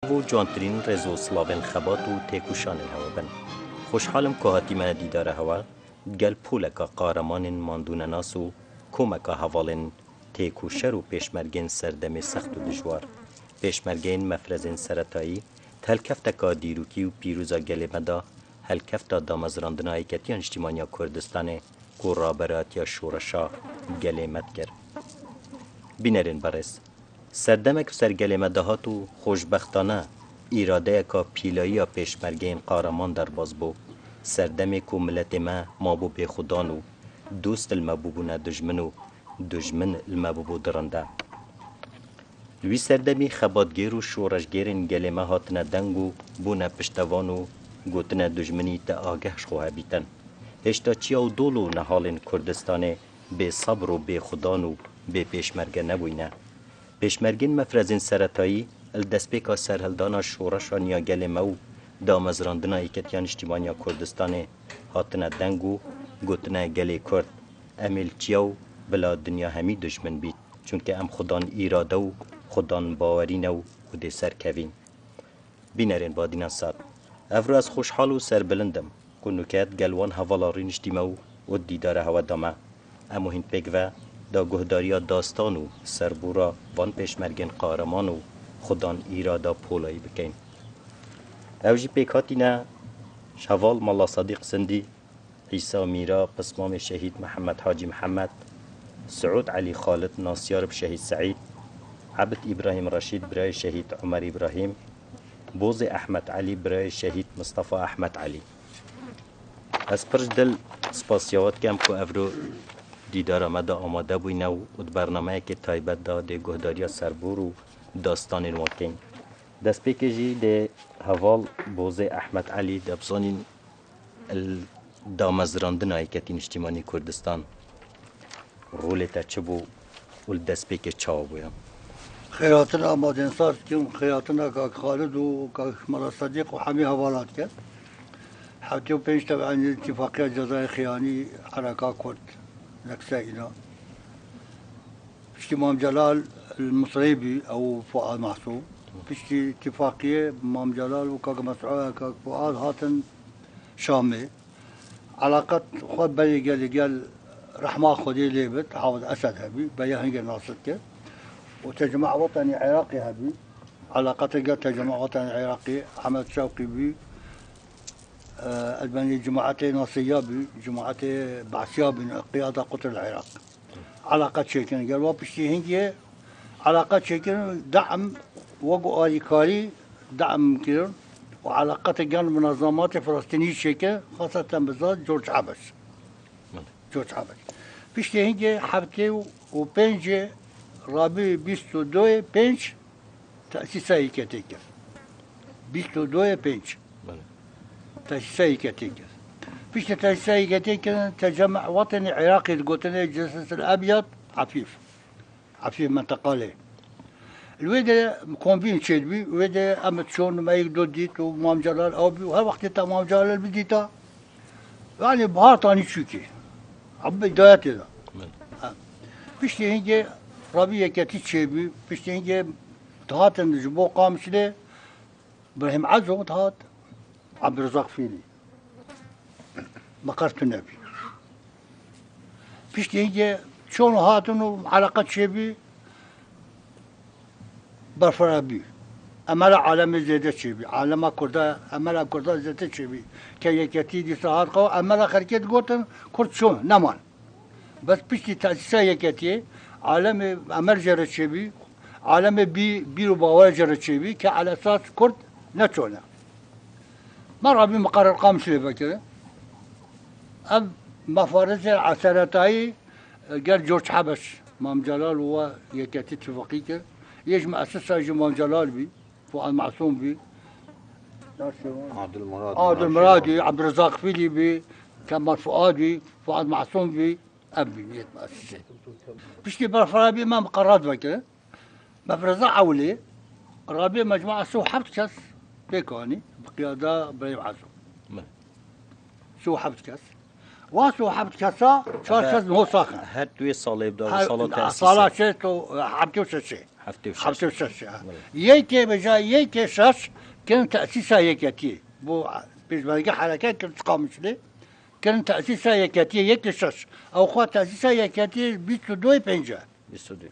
و جوانترین رزو سلاوین خبات و تیکوشان هوا بن. خوشحالم که هاتی من دیدار هوا گل پولکا قارمان ماندون ناسو کومکا هوالن تیکوشر و پیشمرگین سردم سخت و دجوار. پیشمرگین مفرزین سرطایی هلکفتکا دیروکی و پیروزا گل مدا هلکفتا دامزراندنا ایکتیان اجتماعی کردستان کو رابراتیا شورشا گل مد کرد. بینرین برس سردمک سرگل مدهات و خوشبختانه ایراده که پیلایی پیشمرگین قارمان در باز بو سردمک و ملت ما بو به خدانو دوست المبوبونه دجمنو دجمن المبوبو درنده لوی سردمی خباتگیر و شورشگیرین گل هاتنه دنگو بونه پشتوانو گوتنه دجمنی تا آگهش خواه بیتن هشتا چیا و دولو نهالین کردستان به صبر و به خدانو به پیشمرگه نبوینه پیشمرگین مفرزین سرطایی الدسپیکا سرهلدانا شورشا نیا گل مو دامزراندنا ایکتیان اجتماعی کردستان هاتنه دنگو گوتنه گل کرد امیل چیو بلا دنیا همی دشمن بید چونکه ام خدان ایراده و خدان باوری نو و دی سر کوین بینرین بادینا ساد افرو از خوشحال و سر بلندم کنوکت گلوان حوالارین اجتماعی و دیدار هوا دامه امو هین پگوه دا گهداریا داستانو سربورا وان پیشمرگین قارمانو خدان ایرادا پولایی بکن اوجی پیکاتینا شوال مالا صدیق سندی عیسی میرا پسمام شهید محمد حاجی محمد سعود علی خالد ناسیار شهید سعید عبد ابراهیم رشید برای شهید عمر ابراهیم بوز احمد علی برای شهید مصطفى احمد علی از پرش دل سپاسیاوات کم که افرو دیدار آمده آماده بوینه و برنامه که تایبت داده گهداریا سربور و داستان نوکین دست پیکجی ده حوال بوزه احمد علی دبسانین دامزراندن ایکتین اجتماعی کردستان رولتا چبو و دست پیک چاو بویم خیراتنا آمادین ساز کیم خیراتنا که خالد و که مرا صدیق و حمی حوالات کرد حتی و پنج طبعا اتفاقیت جزای خیانی حرکا کرد نكسة إلى بشتي مام جلال المصريبي أو فؤاد محسوب بشتي اتفاقية مام جلال وكاك مسعود كاك فؤاد هاتن شامي علاقة خود بني قال رحمة خدي ليبت حافظ أسد هبي بيا هنجي ناصرك وتجمع وطني عراقي هبي علاقة قال تجمع وطني عراقي حمد شوقي بي البني جماعتي ناصية جماعتي بعثية بين قيادة قطر العراق علاقة شيكين قال وابشتي هنجي علاقة شيكين دعم وقو آليكاري دعم كير وعلاقة كان منظمات فلسطينية شيكين خاصة بالذات جورج عبس بشتي هنجي حبتي وبنجي رابي بيستو دوي بنج تأسيسا هيكتيك بيستو دوي بنج تأسيسي كتيك فيش تأسيسي كتيك تجمع وطني عراقي القوتني الجسس الأبيض عفيف منطقة لي الويدة كونفين شيدبي ويدة أمت شون ما يقدر ديت ومام جلال أو بي وهالوقت تا مام جلال بديتا يعني بهار تاني شوكي عم بدايات ده فيش هنجي ربيع كتيك شيبي فيش هنجي تهاتن جبو قامش لي إبراهيم عزو تهات عبد الرزاق فيلي مقرة النبي فيش تيجي شلون هاتنو علاقة شبي برفرابي أملا عالم زيادة شبي عالم كردا أملا كردا زيادة شبي كي يكتي سهار قو أملا خركت قوتن كرد شون نمان بس فيش تأسيسا يكتي عالم أمر جرى شبي عالم بيرو باور جرى شبي كعلى أساس كرد نتشونه مرة بمقر القامش لفكرة أم مفارزة عسرتاي قال جورج حبش مام جلال هو يكتي اتفاقية يجمع أساسا مام جلال بي فؤاد معصوم بي عبد المرادي عبد الرزاق فيلي بي كمال فؤاد بي فؤاد معصوم بي أبي مؤسسة بشتي برفرابي ما مقرات فكرة مفرزة عولي رابي مجموعة سو حبت كاس بيكوني بقيادة إبراهيم عزو سو حبت كاس واسو حبت كاسا شو كاس هو ساخن هر دوی ساله بدا و ساله تأسیسه صلاة شيء تو حبتي وشيء هفته و شش یکی به جای یک شش کن تأسیس یکتی بو پیشبرگی حرکت کن تقام شده کن تأسیس یکتی یک شش او خوا تأسیس یکتی 22 پنجه 22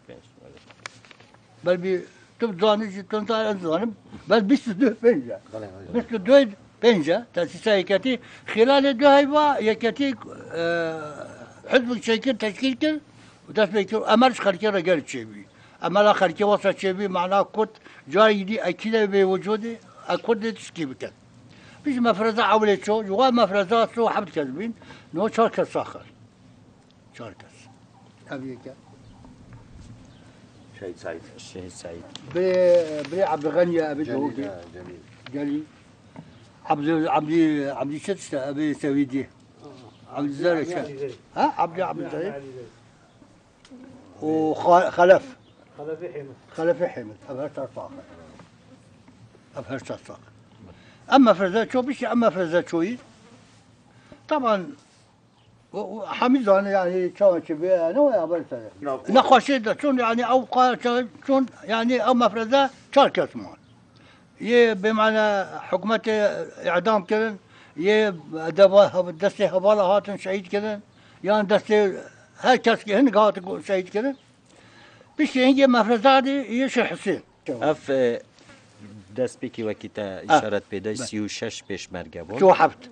بل بی تو زانی تو زانم بل 22 پنجه 22 پنجه تأسیس یکتی خلال 2 هیوا یکتی حزب شکل تشکیل کرد و دست بکر عملش خلقی را گرد چه بی عمل خلقی واسه چه بی معنا کد جایی دی اکیده به وجوده اکد تشکیل بکرد پیش مفرزه عوله شو جوال مفرزه سو حبت کذبین نو 4 کس آخر 4 کس ابی که شهید سعید بری عبد الغني ابي جوهري جليل عبد شتشت ابي سويدي عبد الزارع ها عبد الزارع وخلف خلف حمد ابهرت الصاخر ابهرت الصاخر اما فرزات شو بيش اما فرزات شوي طبعا حميد انا يعني كان كبير انا ويا برسل نخشيت شون يعني او شون يعني او مفرزه شارك اسمان يه بمعنى حكومه اعدام كذا يه دبا دستي حواله هاتن شهيد كذا يعني دستي هر کس هن هات شهيد كذا بيش يجي مفرزه دي يش حسين اف دست بکی وکی تا اشارت پیدا 36 پیشمرگه بود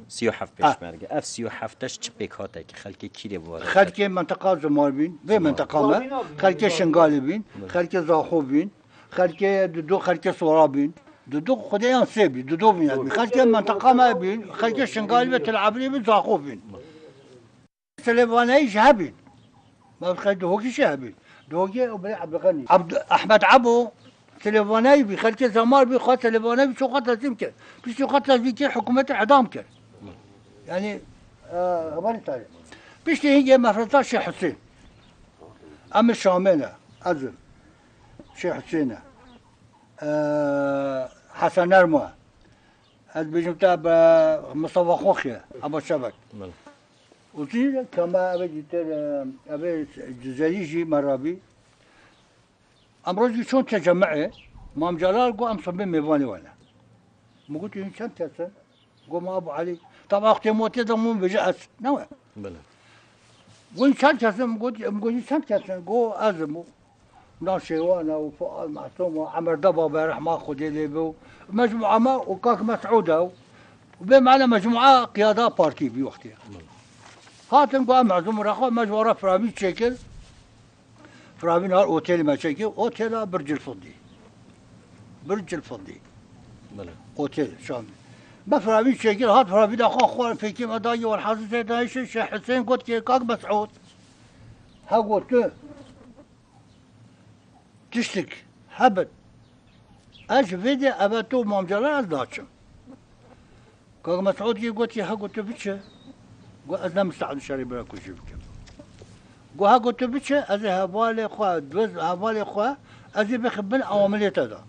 37 پیشمرگه اف 37 چه پیک هاته که خلک کی بود خلک منطقه زمار بین به منطقه ما خلک شنگال بین خلک زاخو بین خلک دو خلک سورا بین دو خدایان سه بین دو بین خلک منطقه ما بین خلک شنگال و تلعبری بین زاخو بین سلیمانی شهبین ما خلک دوکی شهبین دوکی ابن عبد الغني احمد عبو تلفوني بخلك زمار بخاطر تلفوني بشو قتل لازم كده بشو قتل لازم كده حكومة اعدام كده يعني غبار تاريخ بيش هي مفرطة شيخ حسين أم الشاملة أزل شيخ حسين حسن نرمى هذا بيجي تاب مصطفى خوخيا أبو الشبك وزين كما أبي جزائري مرابي امروز شون تجمعه مام جلال قو ام صبي ميواني وانا ما قلت له كم كسر قو ما ابو علي طبعا اختي موتي ضمون بجأت نوع بله وين كم كسر قلت كم كسر قو ازمو ناشي وانا وفؤاد معصوم وعمر ضبا بارح ما خدي لي بو مجموعه ما وكاك مسعوده وبمعنى مجموعه قياده بارتي بوقتها هاتن قو معزوم راخو مجموعه فرامي شكل فرامين هار اوتيل ما شكل اوتيل برج الفضي بله اوتيل شامل ما فرامين شكل هات فرامين اخو اخوان في كيما داي والحاسس دايش الشيخ حسين قلت كاك مسعود ها قلت تشتك هبت اش فيدي ابتو مام جلال داشم كاك مسعود قلت ها قلت بتشه قلت انا مستعد شاري بلا كل شيء قو ها قلت بتشه ازي هبالي خوا دوز هبالي خوا ازي بخبن عواملية هذا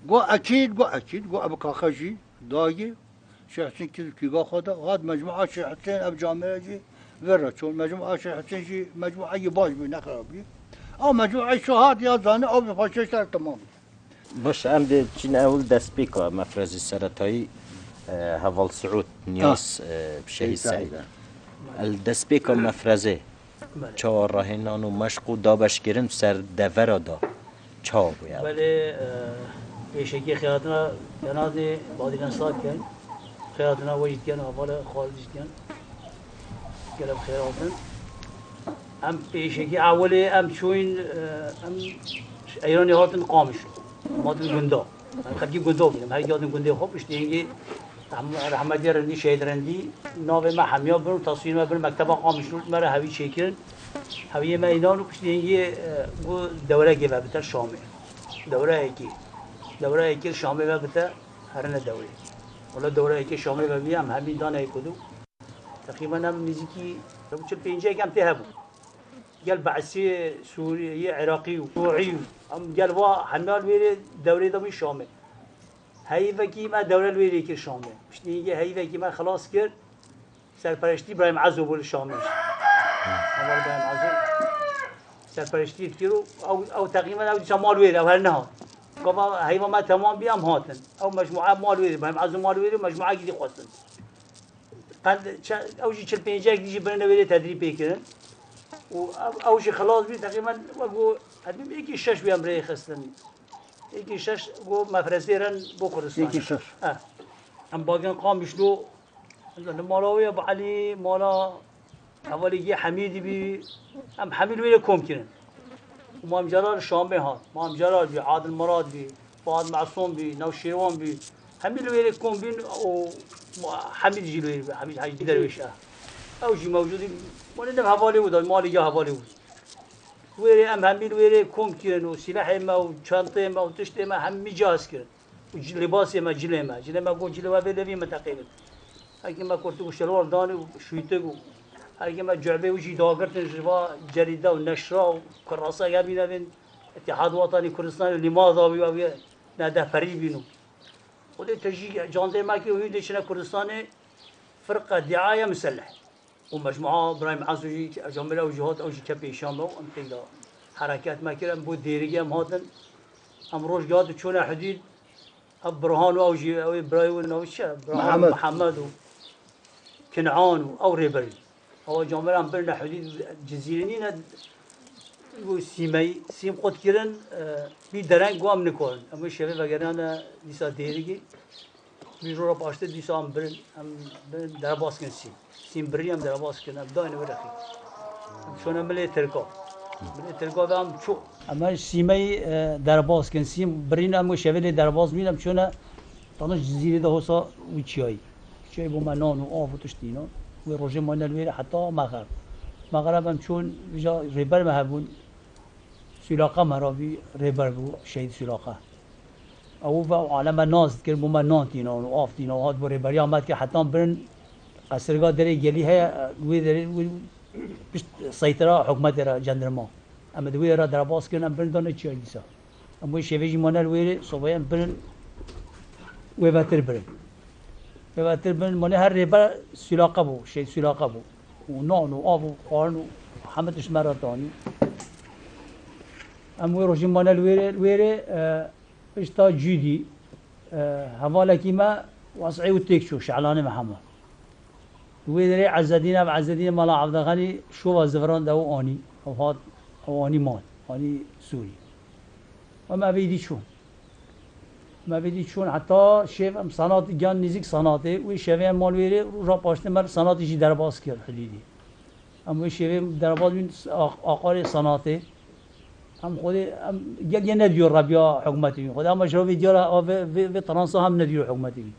قو اكيد قو ابو كاخجي داقي شيخ حسين كي قا خدا هاد مجموعة شيخ حسين ابو جامعة جي ورشون مجموعة شيخ حسين جي مجموعة يباش بي نخربي او مجموعة شو هاد يا زاني او بفاشيشتر تمام باش ام دي چین اول دست بيكو مفرز السرطاني هوال سعود نياس بشهيد سعيد الدست بيكو مفرزه چهار راهنان و مشق و دابش گرن سر دور دا چا بوید بله پیشکی خیاتنا جنازه بادیلن ساک کن خیاتنا وجد کن اول خالد کن گلب خیاتن ام پیشکی اولی ام چوین ام ایرانی هاتن قامش مادن گندا خدی گندا بودم هر یادن گنده خوب اشتینگی رحمتی رندی شهید رندی ناو ما همیا برو تصویر ما برو مکتب قامش رو مرا هوی شکرن هوی ما اینان رو اشتینگی گو دوره گی و بتر شامه دوره ایکی شامه و بتر هرن دوره ولی دوره ایکی شامه و بیم همین دانه کدو تقریبا هم نزدیکی چه پنجه کم ته بود قال بعثي سوري عراقي وشيوعي ام قال وا حمال ويري دوره دمي شامل هي وكي ما دوره ويري كي شامل مش نيجي هي وكي ما خلاص كر سرپرشتي ابراهيم عزو بول شامل اول ابراهيم عزو سرپرشتی کردو او تقریبا او دیشان مال ویره او هر نه گفت هیوا ما تمام بیام هاتن او مجموعه مال ویره بهم عزم مال ویره مجموعه گیری خواستن قد او جی 45 دیجی برن ویره تدریب بکردن و او جی خلاص بی تقریبا و ادم یکی شش بیام برای خستن یکی شش گو مفرزی رن بو کردستان یکی شش هم باقی قام بشلو مالاوی ابو علی مالا اولی یه حمیدی بی هم حمید ویره کم کردن ما هم جلال شام هات ما هم جلال بی عادل مراد بی فؤاد معصوم بی نوشیروان بی حمید ویره کم بین و حمید جلوی بی حمید حاجی درویش او جی موجودی ما ندم حوالی بود مالی جا حوالی بود ویره هم حمید ویره کم کردن و سلاح ما و چانته ما و تشت ما هم میجاز کرد و لباس ما جلی ما گو جلوه بدوی ما تقریبا هرکی ما کرتو شلوار دانی و شویتگو هرکی ما جعبه وجی داغرتن جوا جریده و نشرا و کراسه اگر بینن اتحاد وطنی کردستان لماذا بی و نده فری بینو خود تجی جانده ما که وین دشنا کردستان فرقه دعايه مسلح ومجموعه ابراهيم عزوجي جمله وجهات او كبي شام و انتقال حركات ما كلام بود ديريه مهاتن ام روج قاد تشونا حديد برهان او جي او ابراهيم او محمد كنعان او ريبري هو جمله ام برنا حديد جزيرين و سيم قد كيرن بي درنگ قام نكون اما شبه وگرانه ديسا ديريگي بیرون را پاشته دیسا هم برن در باز کن سیم بری هم در باز کن داینه برخی چون ملی ترکا هم چو اما سیمه در باز کن سیم برین هم شویل در باز میدم چون تانش جزیره ده حسا و چیایی با منان و آف و تشتینا و روژه ما نلویره حتی مغرب هم چون جا ریبر مهبون سلاقه مرابی ریبر بود شهید سلاقه او و عالم ناز کرد بوم نان تینا و آف تینا و هات بره بری آمد که حتی برن قصرگاه داره گلی های وی داره سیطره حکمت را جندرما اما دوی را در باز کردن برن دانه چی دیسا اما شویجی مانل ویره صبحی برن وی واتر برن مانه هر ریبر سلاقه بو شید سلاقه بو و نان و آب و خارن و حمدش مراتانی اما روشی مانل ویره اشتا جدي هوالا كيما وصعي وتكشو شعلاني محمد ويدري عزدين مالا عبد الغني شو الزفران ده اني او هاد او اني مال اني سوري وما بيدي شون حتى شيف ام صنات جان نزيك صناته وي شيف مال ويري را پاشته مر صنات جي درباس کرد حديدي ام وي شيف درباس من آقار صناته هم خودی یه ندیو ربیا حکومتی خود اما شروع دیارا و ترانسا هم ندیو حکومتی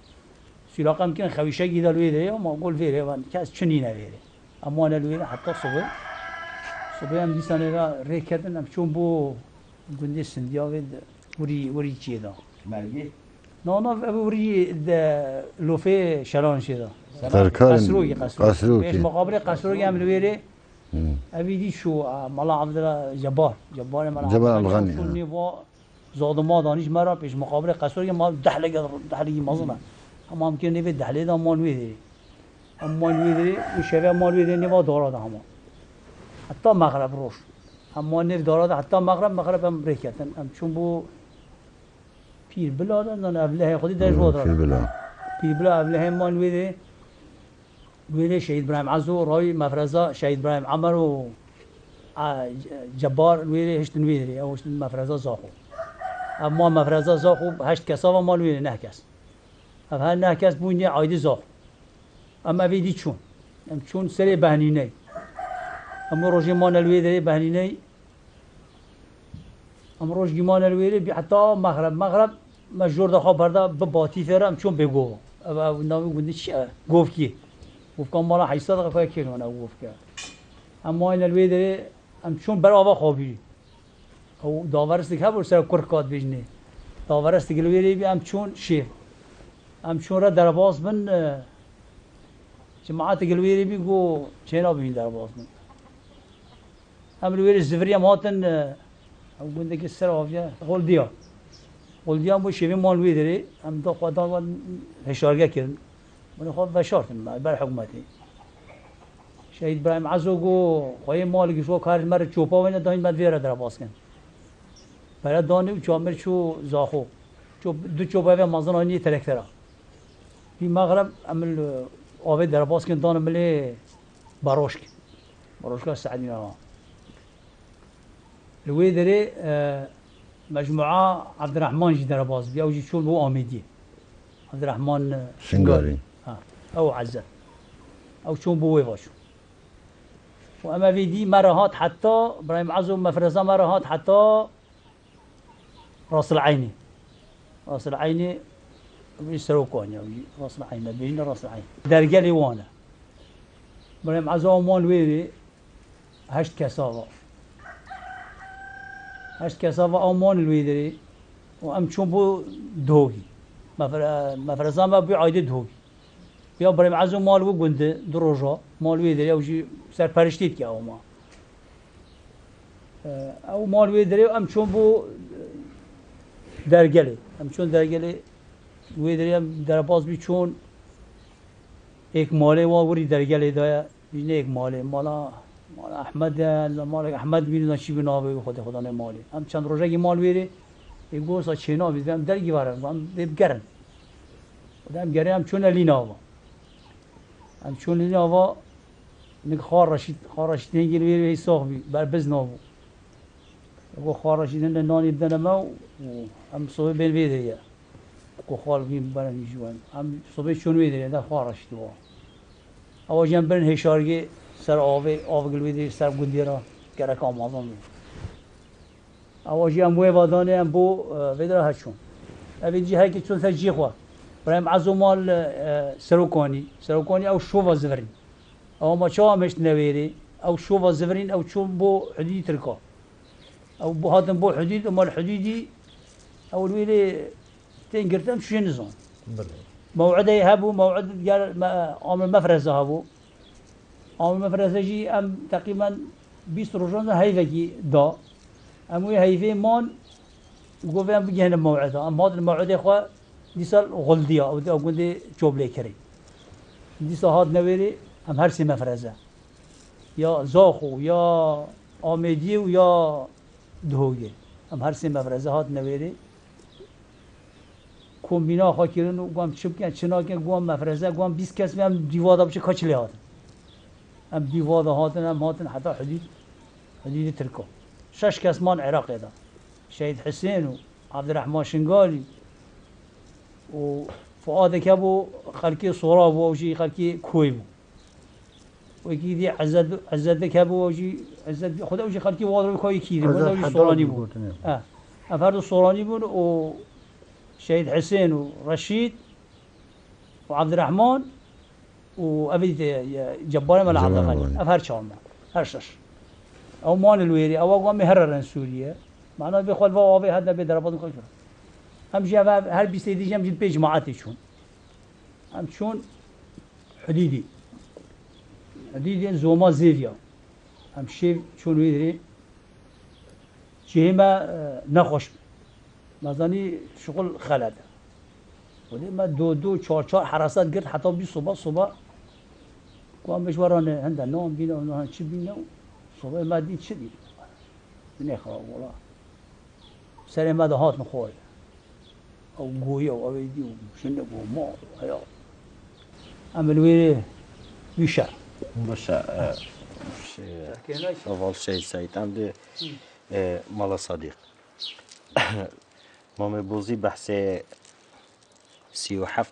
سلاقه هم که خویشه گیدال ویده ما قول ویره و کس چنی نویره اما نلویره حتی صبح هم دیسانه را ریکتن هم چون بو گنده سندیا وری چیه دا مرگی؟ نه وری لوفه شلان شده قصروگی بیش مقابل قصروگی هم لویره أبيدي شو ملا عبد الله جبار جبار الغني شو نيفا زاد ما دانيش مرة بيش مقابل قصور ما دحلقة مظنة هم ممكن نيفا دحلقة ده مال ويدري هم مال ويدري وشباب مال ويدري نيفا دارا ده هم حتى مغرب روش هم مال نيف دارا ده حتى مغرب هم بريكتن هم شو بو پیر بلا دادن ابله خودی درش وادار پیر بلا ابله مال ویده شهید ابراهیم عزو رای مفرزا شهید ابراهیم عمر و جبار ویده هشتن ویده او هشتن مفرزا زاخو اما مفرزا زاخو هشت کسا و مال ویده نه کس اب هر نه کس بوینده عایده زاخو اما ویدی چون سر بهنینه اما روشی ما نلویده بهنینه اما روش گیمان الویره بی حتی مغرب مجور دخواه برده باتی فیرم چون بگو او نامی گونده چیه گفت کی گفت کام مالا 800 دقیقه کنونه گفت که اما این الویره هم چون بر آوا خوابی او داورستی که بر سر کرکات بجنه داورستی که الویره بی هم چون شیر هم چون را در باز من جماعت الویره بی گو چینا ببین در باز من هم الویره زفری هم هاتن او گونده که سر آفیا قلدیا هم با شیوه مالوی داره هم دا خواهدان هشارگه کردن من خواهد وشارتن بر حکومتی شهید ابراهیم عزو گو خواه مالکی شو کارش مر چوپا و اینا داین بعد ویره در باز کن برای دانی و چامر شو زاخو دو چوپا و مازنانی ترکترا في مغرب عمل آوي در باز کن دان ملی باروشك السعدين الوي دري مجموعة عبد الرحمن جي در باز بيا وجي شو هو آميدي عبد الرحمن شنغاري او عزة او شون بوي باشو واما في دي مرهات حتى ابراهيم عزو مفرزة مرهات حتى راس العيني بيسروكونيا راس العين بين راس العين درجالي وانا ابراهيم عزو مال ويري هشت كسافة او مال الويدري وام شوبو دوغي مفرزة ما بيعيد دوغي بیا ابراهیم عزو مال و گنده دروجا مال ویدری او جی سر پرشتید که او ما او مال ویدری ام چون بو درگله ویدری ام در باز بی چون یک ماله و وری درگله دایا بینه یک مالا احمد مال احمد بینه چی بنابه خدا نه ماله ام چند روزه کی مال ویری یک گوسا چینا بیدم درگی وارم ام بگرن ام گرم ام چون لینا ام چون لینا و نک خار رشید نگیر ویری ساخ بی بر بزنابو و خار رشید نانی بدن ما ام صبح بین ویدریه کو خال بیم برای میجوان ام صبح چون ویدریه در خار رشید و آواجم برن هشارگی سر آوگل ویدری سر گندیرا کرک آمازان بی آواجی ام وی وادانه ام بو ویدرا هچون اویدی هایی که چون تجیه خواه برایم عزو مال سروکانی او شووا زفرین او ما چه همشت نویری او شووا زفرین او چون بو حدودی ترکا او بو هاتن بو حدود و مال حدودی او الویلی تنگرتم شوی نزان موعده هبو موعد قال عامل مفرزه هبو عامل مفرزه جي ام تقريبا 20 روزان هيفكي دا اموي هيفي مان وقوفي بيجي هنا موعده ام هذا الموعد يا اخوه ديسال غلديه او قندي جوبلي كري ديسا هاد نويري ام هرسي مفرزه يا زاخو يا آمدي ويا دهوگه ام هرسي مفرزه هاد نويري کومبینا خاکیرن و گوام چوب کن چناکن گوام مفرزه گوام 20 کس هم دیوادا بشه کاچلی هاتن هم دیوادا هاتن هم هاتن حتی حدود ترکا 6 کس مان عراق دا شهید حسین و عبدالرحمن شنگالی و فؤاد کبو خلکی صوراب و وجی خلکی کوی بو و یکی دی عزت کبو وجی عزت خدا وجی خلکی وادر کوی کی خدا وجی صورانی بو افراد صورانی بو و شهيد حسين ورشيد وعبد الرحمن وابي جبار مال عبد الغني افهر شام هرشش او مان الويري او قام يهررن سوريا معناه بيخول فوابي هذا بيضربون كل هم جاب هل بيسيدي جنب البيج معاتي شون هم شون حديدي زوما زيفيا هم شيء شون ويدري شيما نخوش مازنی شغل خلده ولی ما دو چهار حراسات گرد حتی بی صبح قام بهش ورانه هنده نام بینه و نه چی بینه صبح ما دید چی دید نخواه ولا سر ما دهات نخواه او گویه و اویدی و شنه و ما هیا عمل ویره بیشتر باشه اول شيء سعید عمده مالا صدیق مام بوزی بحث 37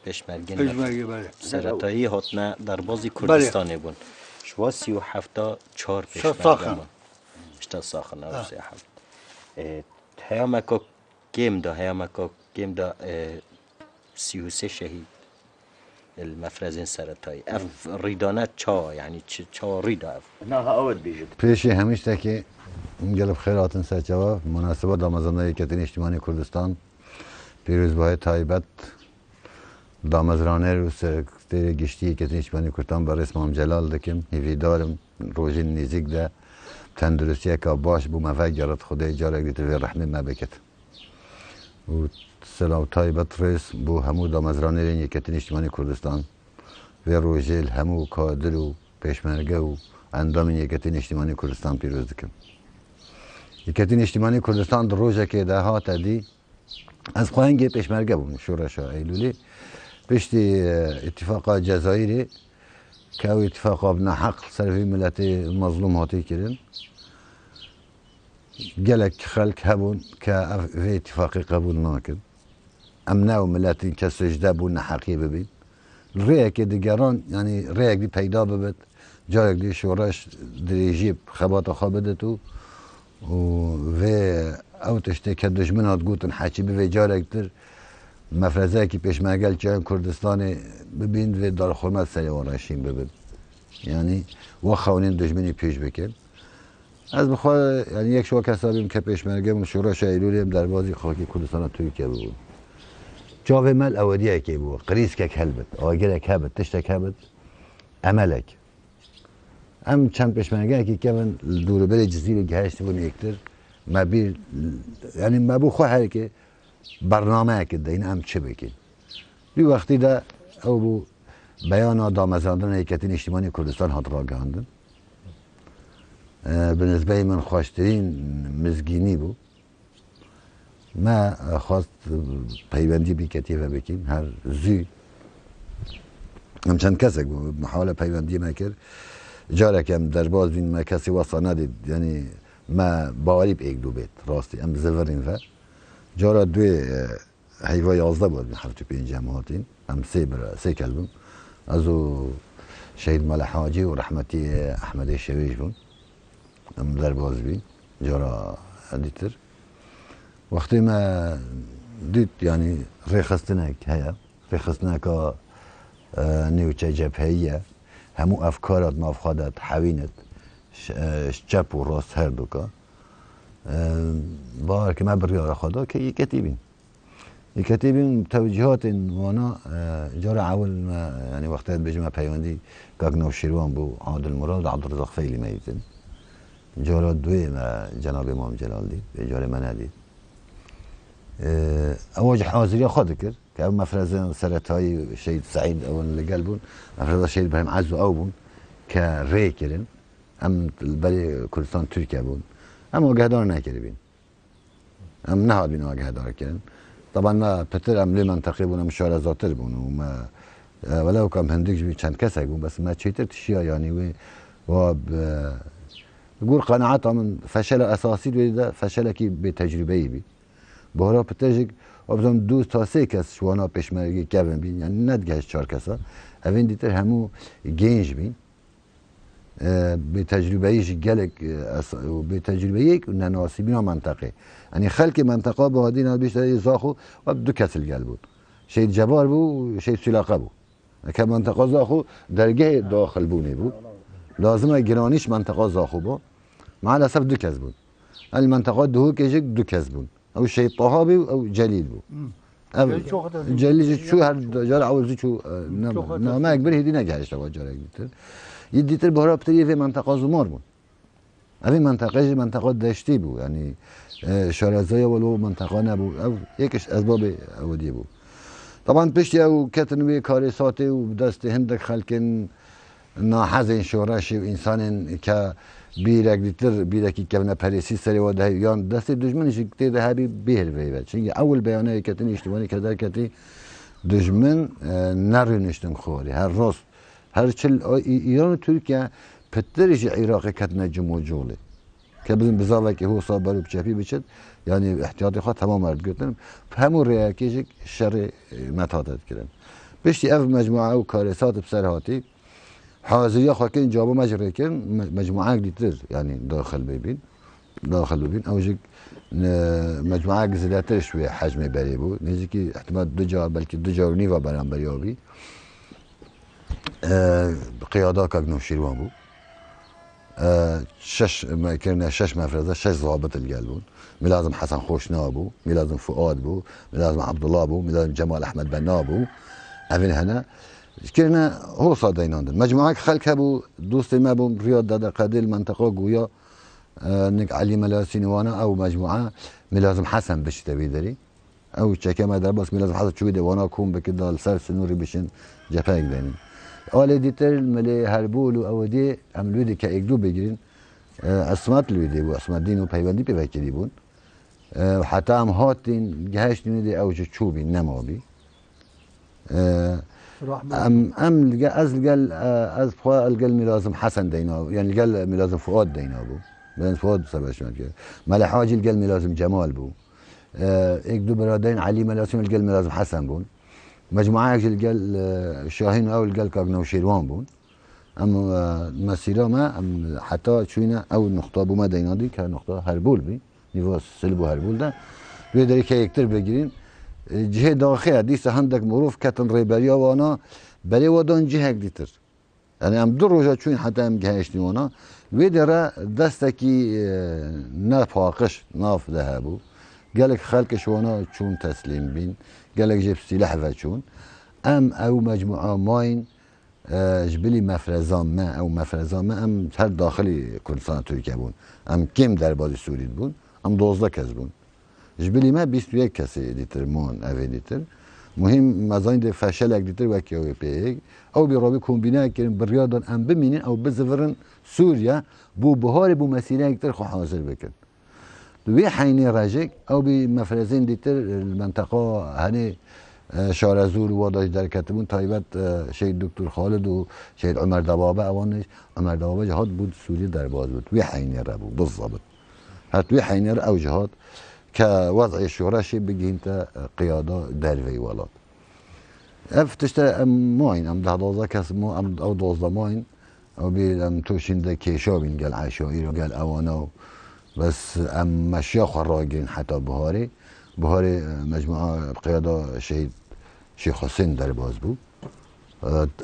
پشمرگین بله سرطایی هاتنه در بازی کردستان بون شوا 37 تا 4 پشمرگین اشتا ساخن او 37 هیامکا کم دا 33 شهید المفرزين سرطایی اف ریدانه چا یعنی چا ریدا اف نه اول بیجد پیشی همیشه که قلب خیراتن سرچوا مناسبت دامزرانه یکتین اجتماعی کردستان پیروزبای تایبت دامزرانه رو سرکتر گشتی یکتین اجتماعی کردستان بر اسمم جلال دکم هیویدارم روزین نزیک ده تندرستی که باش بو مفجرت خدای جارک دیتر و رحمه مبکت و سلام تایبت رئیس بو همو دامزرانه یکتین اجتماعی کردستان و روزیل همو کادر و پشمرگه و اندام یکتین اجتماعی کردستان پیروز دکم. یکتین اجتماعی کردستان در روزه که ده ها تدی از خواهنگ پشمرگه بود شورش ایلولی پشتی اتفاق جزایری که او اتفاق ابن حق صرفی ملت مظلوم هاتی کردن گلک خلق هبون که في اتفاقی قبول ناکرد امنا و ملتی که سجده بون حقی ببین ریک دیگران یعنی ریک دی پیدا ببید جایک دی شورش دریجی خبات خوابده تو و او تشتی که دشمنات گوتن حچی به جارک در مفرزه که پیشمرگل جای کردستان ببین و دار خورمت سری ورشین ببین یعنی و خوانین دشمنی پیش بکن از بخواه یعنی یک شو کسابیم که پیشمرگه شورش ایلولی هم در بازی خاکی کردستان ترکیه بود جاوه مل اودیه که بود قریس که هلبت آگرک هبت تشتک هبت عملک ام چند پیشمرگه که من دور بر جزیره گهشت بون یکتر مبیر یعنی مبو خواه هر که برنامه که این ام چه بکن بی وقتی ده او بو بیان دامزاندن هیکتین اجتماعی کردستان هات را گهاندن به نسبه من خواشترین مزگینی بود ما خواست پیوندی بی کتیفه بکیم هر زی هم چند کسک بود محاوله پیوندی ما کرد جاره که هم در باز بین ما کسی واسه ندید یعنی ما باوری به ایک دو بیت راستی هم زورین و جاره دوی حیوه 11 بود من 75 جماعتین هم سه کلبم ازو شهید مال حاجی و رحمتی احمد شویش بون هم در باز بین جاره ادیتر وقتی ما دید یعنی ریخستنک هیا ریخستنک نیوچه جبهیه همو افکارات نافخادت حوینت چپ و راست هر دوکا بار که ما بریار خدا که یکتیبین توجیهات وانا جار اول ما یعنی وقتی بجمع پیوندی کاک نوشیروان بو عادل مراد عبدالرزاق فیلی میتن جار دوی ما جناب امام جلال دید جار من دید اواج حاضری خود کرد که اون مفرزه سرطایی شهید سعید اون لقل بون مفرزه شهید ابراهیم عزو او بون که ری کرن هم برای کردستان ترکیه بون هم آگهدار نکردیم هم نهاد بین آگهدار کردن طبعا ما پتر هم لی منطقه بون هم شارزاتر بون و ما ولو کم هندیک بین چند کسک بون بس ما چیتر تشیا یعنی و بقول قناعات من فشل اساسی ده فشل کی به تجربه بی بهرا پترجک ابزم دو تا سه کس شوانا پیشمرگی کردن بین یعنی ندگهش 4 کسا اوین دیتر همو گنج بین به تجربه ایش گلک به تجربه یک نناسبین منطقه یعنی خلق منطقه با دین بیشتر زاخو و دو کسل گل بود شهید جبار بود شهید سلاقه بود که منطقه زاخو درگه داخل بونه بود لازمه گرانیش منطقه زاخو بود مع الاسف دو کس بود المنطقه دو کجک دو کس بود او شهید طه بود او جلیل بود جلیل شو هر جار اول شو نامه اکبر هدی نگهشت و جار دیتر دیتر بهرا بتری في منطقه زمار بود اوی منطقه دشتی بود یعنی شارزای ولو منطقه نبود او یکش اسباب اودی بود طبعا پشتی او کتنوی کارسات و دست هندک خلکن ناحزن شورش و انسان که بیرکی که نه پریسی سری و ده یا دست دشمنش که ده هبی بهر ویود چون اول بیانه کتن اجتماعی که در کتی دشمن نرنشتن خوری هر راست هر چل ایران و ترکیه پترش عراق کتن جمو جوله که بزن بزاوه که هو صابر و بچپی بچد یعنی احتیاط خواهد تمام مرد گفتن همون ریاکیش شر متعادت کردن بشتی اف مجموعه و کارسات بسر هاتی حاضری خواهد جابو مجره کردن مجموعه دیتر یعنی داخل ببین اوجه مجموعه زیادتر شوی حجم بری بود نزدیکی احتمال بلکه 2 جا و نیو برام بریابی قیاده کاک نوشیروان بود 6 مفرزه 6 ضابط الگل بود ملازم حسن خوشنا بود ملازم فؤاد بود ملازم عبدالله بود ملازم جمال احمد بنا بود اوین هنا كنا هو صاديناندن مجموعه خلق هبو دوستي ما بو رياض دادا قادل منطقه قويا نك علي ملاسين وانا او مجموعه ملازم حسن بشتبي دري او تشكي ما دربس ملازم حسن شو وانا كون بكده السر سنوري بشن جفاك داني آل دیتر ملی هربول و اودی عملودی که یک دو بگیرین عصمت لویدی و عصمت دین و پیوندی پیوکری بون حتی هم هاتین گهشت نیدی اوج چوبی نمابی ام لقى از فؤاد القل ملازم حسن دينابو يعني القل ملازم فؤاد دينابو بين فؤاد سبش كده مال حاجي القل ملازم جمال بو هيك دو برادين علي ملازم القل ملازم حسن بون مجموعه القل شاهين او القل كاغنو شيروان بون اما مسيره ما ام حتى شوينا او نقطه بو ما دينادي كنقطه هربول بي نيفو سلبو هربول ده بيقدر يكتر بگیرین جهه داخل دیسه هندک معروف کتن ریبریا وانا بله ودان جهه دیتر یعنی هم دو روزا چون حتی هم گهشتی وانا وی داره دستکی نفاقش ناف ده بو گلک خلقش وانا چون تسلیم بین گلک جب سلاح و چون او مجموعه ماین جبلی مفرزان ما او مفرزان ما هر داخلی کردستان ترکیه بون کم در بازی سورید بون 12 کس بون جبلی ما 21 کسی دیتر مان اوی دیتر مهم مزاین ده فشل اک دیتر وکی اوی پیگ او بی رابی کمبینه کردن بریادان ام بمینین او بزورن سوریا بو بهار بو مسیره دیتر خو حاضر بکن دوی حینی راجک او بی مفرزین دیتر المنطقه هنی شارزور و واداش در کتبون تایبت شهید دکتر خالد و شهید عمر دبابه اوانش عمر دبابه جهاد بود سوری در باز بود وی حینی را بود بالضبط هات وی حینی را او جهاد كوضع الشورى شي بيجي انت قياده دالفي ولات افتشت ماين ام ده دوزا كاس مو ام او دوزا ماين او بي ام توشين ده كيشابين قال عشائر وقال اوانو بس ام مشيخ الراجين حتى بهاري مجموعه قياده شيخ حسين در باز بو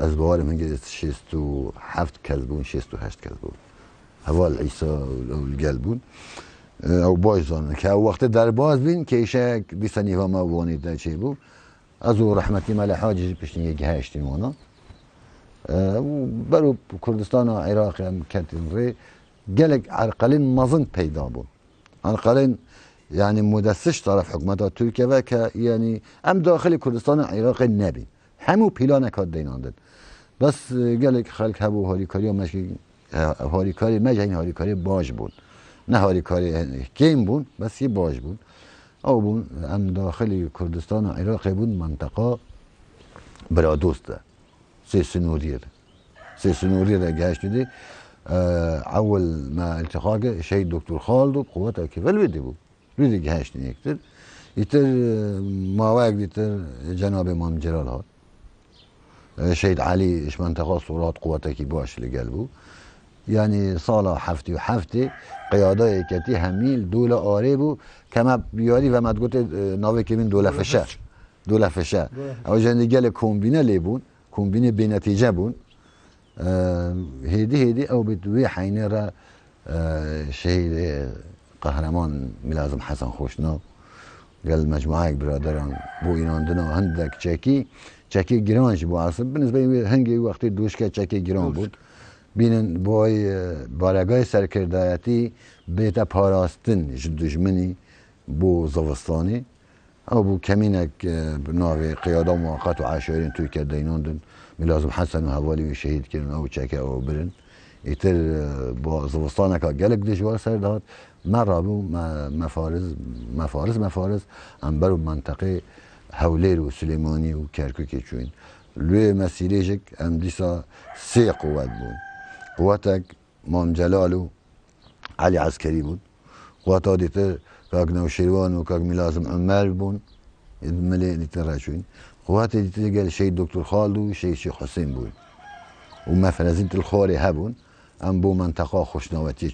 از بهاري من 67 كسبون 68 كسبون هوال عيسى القلبون او بایزان که وقت در باز بین که ایشه دیسانی ها ما وانیده چی بود از او رحمتی مال حاجی پیشنی یک هشتیم اونا برو کردستان و عراق هم کتین ری گلک عرقلین مزن پیدا بود عرقلین یعنی مدسش طرف حکومت ترکیه و که یعنی ام داخل کردستان و عراق نبی همو پیلانک ها دیناندن بس گلک خلق هبو هاریکاری و مشکی هاریکاری مجه هاریکاری باش بود نه هاریکاری کیم بون بس یه باش بون او بون ام داخل کردستان و عراق بون منطقه برا دوسته سه سنوریه ده گهشت دی اول ما التقاقه شهید دکتر خالد و قوته که ولویدی بود رویدی گهشت نیکتر ایتر ماوک دیتر جناب امام جلال هات شهید علی اش منطقه صورات قوته که باش لگل بود یعنی سال 77 قیاده ایکتی همیل دول آره بو کما بیاری و مدگوت ناوه کمین دوله فشه او جنده گل کمبینه لی بون کمبینه بی نتیجه بون هیدی او بدوی حینه را شهید قهرمان ملازم حسن خوشنا قال مجموعه برادران بو ایناندنا هندک چکی گرانش بو عصب بالنسبه هنگی وقتی دوشکه چکی گران بود بینن بای بارگاه سرکردایتی بیت پاراستن دشمنی بو زوستانی او بو کمینک ناوی قیاده موقت و عشایرین توی که دیناندن ملازم حسن و حوالی شهید کردن او چکه او برن ایتر با زوستانه که گلک دشوار سر داد مرابو مفارز انبر و منطقه هولیر و سلیمانی و کرکوکی چوین لوی مسیره جک ام دیسا 3 قوت بون قوتك مام جلال و علي عسكري بود قوتا دیتر کاک نوشیروان و کاک ملازم عمر بون ملی دیتر راشوین قوات دیتر قال شهید دکتر خالد و شیخ حسین بود و مفرزین الخوری هبون ام بو منطقه خوشنواتی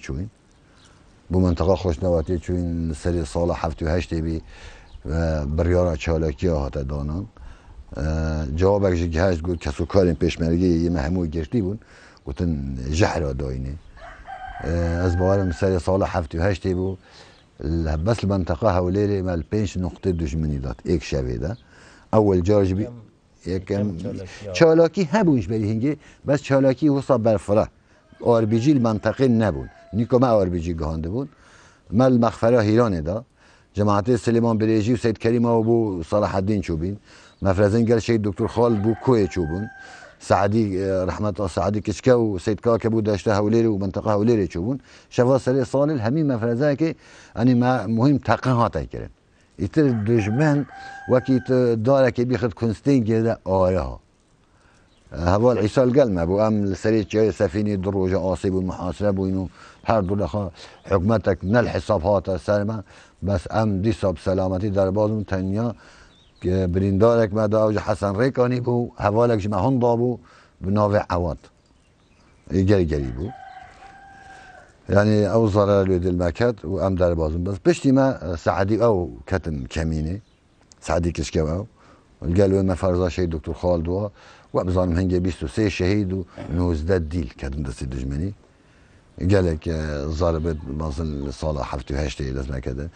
چوین سری سال 78 بی بریارا چالاکی ها هاته دانان جوابک جهاز گفت کسو کارین پیشمرگی یه مهموی گرفتی بود گفتن جحر داینه از باورم سری سال 78 بود بس المنطقه حوالي مال 5 نقطه دشمنی داد یک شبه ده اول جارج بی یکم چالاکی هبونش بری هنگی بس چالاکی وصا برفره آر بی جی المنطقه نبود نیکو ما آر بی جی گهانده بود مال مخفره هیرانه دا جماعت سلیمان بریجی و سید کریم و بو صلاح الدین چوبین مفرزین گل شهید دکتر خالد بو کوه چوبون سعدی رحمت الله سعدی کشکه و سید کاکه بود داشته هولیری و منطقه هولیری چوبون شوا سری سال همین مفرزه که یعنی مهم تقنهات کردن ایتر دشمن وقتی داره که بیخد کنستین گرده آره هوال عیسی القلمه بو ام سری جای سفینی دروج آسیب و محاصره بو اینو هر دو لخا حکمتک نل حساب هات سرما بس ام دیساب سلامتی در بازم تنیا که بریندارک ما داوج حسن ریکانی بو هوالک جمع هندا بو بناوع عواد گری بو يعني او ضرر لود المكات وام دار بازم بس بشتي ما سعدي او كتن كميني سعدي كشكاو او قالوا ما فرضا شيء دكتور خالد وابزان هنجي 23 شهيد ونوزداد ديل كتن دسي دجمني قالك ضربت مازن صالح حفتو هشتي لازم كذا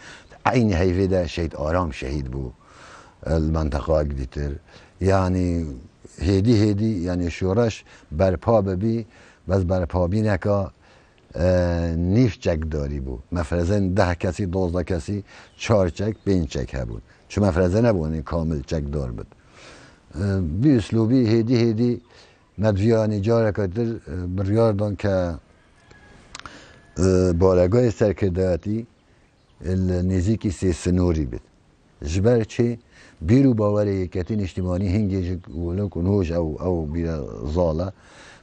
عيني هيفيدا شهيد ارام شهيد بو المنطقه جديتر يعني هدي يعني شورش برپا ببی بس برپا بی نکا نیف چک داری بود مفرزن 10 کسی 12 کسی 4 چک 5 چک بود چون مفرزه نبود کامل چک دار بود بی اسلوبی هدی مدویانی جاره کتر بریاردان که بارگاه سرکرداتی نزیکی 3 سنوری بود جبر چه بیرو باوری کتین اجتماعی هنگی ولو کنوش او بیرا زاله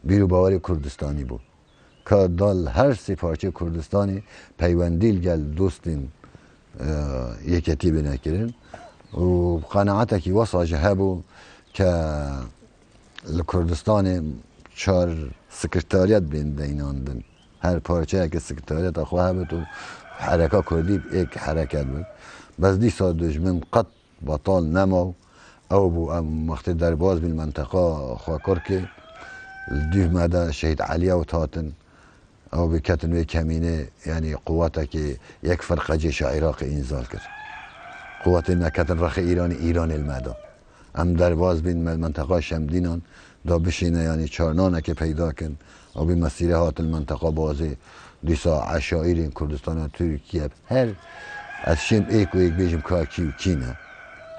بیرو باوری کردستانی بود که دال هر سی پارچه کردستانی پیوندیل گل دوستین یکتی بنکرین و قناعته که وصاجه هبو که لکردستان 4 سکرتاریت بین دینان بین هر پارچه که سکرتاریت اخواه هبو تو حرکا کردی یک حرکت بود بس دی سال دجمن قط بطال نمو او بو وقت درباز بالمنطقه خواکر که الديف ماذا شهيد عليا وتاتن او بكاتن وي كمينه يعني قواتك يكفر جيش عراقي انزال كر قواتنا كاتن رخ ايران المادا ام درباز بين المنطقه شمدينان دا بشينه يعني چارنانه که پیدا کن او بمسيره هات المنطقه بازي دیسا عشائر کردستان و ترکیه هر از شم ایک و ایک بیجم کاکی و کینه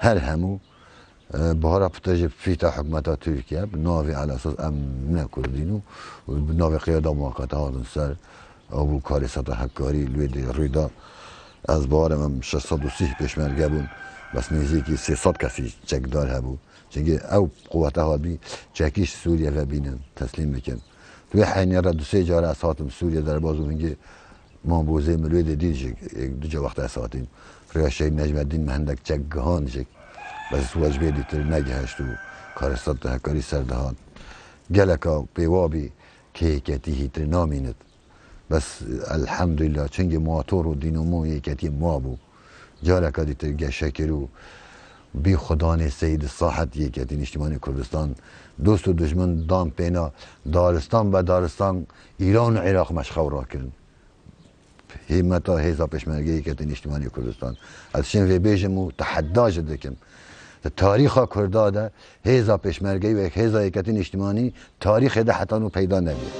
هر همو بهارا پتاج فیتا حکمتا ترکیه بناوی على اساس امن کردینو و بناوی قیاده موقته هاتن سر او کاری سطح حکاری لوید رویدا از بهار من 630 پشمرگه بون بس نزدیکی 300 کسی چکدار هبو چنگه او قوته ها بی چکیش سوریه و بینن تسلیم بکن توی حینی را 2-3 جاره از هاتم سوریه در بازو بینگه ما بوزه ملوید دید دو جا وقت از هاتیم روی شهید نجم الدین مهندک چکگهان جک بس واجبه دیتر نگهشت و کارستاد حکاری سردهان گلکا پیوابی که کتی هیتر نامیند بس الحمدلله چنگ مواتور و دینامو یکتی ما بو جارکا دیتر گشکرو بی خدان سید صاحت یکتی اجتماعی کردستان دوست و دشمن دام پینا دارستان به دارستان ایران و عراق مشخور را کرن همتا هیزا پشمرگی یکتی اجتماعی کردستان از شن وی بیجم و تحداج دکم تاریخ کرده ده هیزا پشمرگی و هیزا یکتی اجتماعی تاریخ ده حتی نو پیدا نبید